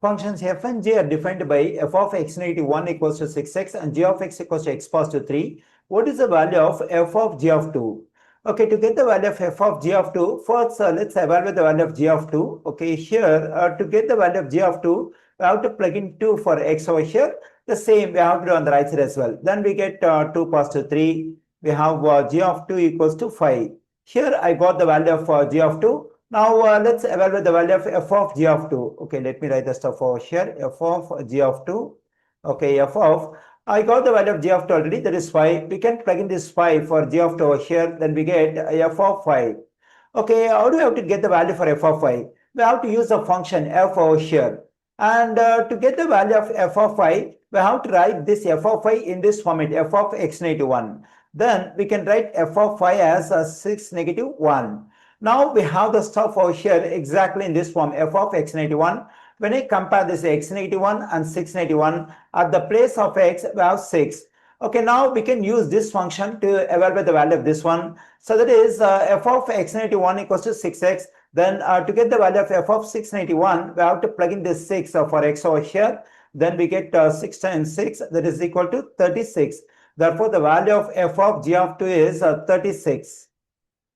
Functions f and g are defined by f of x negative 1 equals to 6x and g of x equals to x positive 3. What is the value of f of g of 2? Okay, to get the value of f of g of 2, first let's evaluate the value of g of 2. Okay, here to get the value of g of 2, we have to plug in 2 for x over here. The same we have to do on the right side as well. Then we get 2 positive 3. We have g of 2 equals to 5. Here I got the value of g of 2. Now let's evaluate the value of f of g of 2. Okay, let me write the stuff over here. F of g of 2. Okay, f of, I got the value of g of 2 already, that is 5. We can plug in this 5 for g of 2 over here, then we get f of 5. Okay, how do we have to get the value for f of 5? We have to use the function f over here. And to get the value of f of 5, we have to write this f of 5 in this format, f of x negative 1. Then we can write f of 5 as 6 negative 1. Now we have the stuff over here exactly in this form, f of x negative 1. When I compare this x negative 1 and 6 negative 1, at the place of x, we have 6. Okay, now we can use this function to evaluate the value of this one. So that is f of x negative 1 equals to 6x. Then to get the value of f of 6 negative 1, we have to plug in this 6 for x over here. Then we get 6 times 6, that is equal to 36. Therefore, the value of f of g of 2 is 36.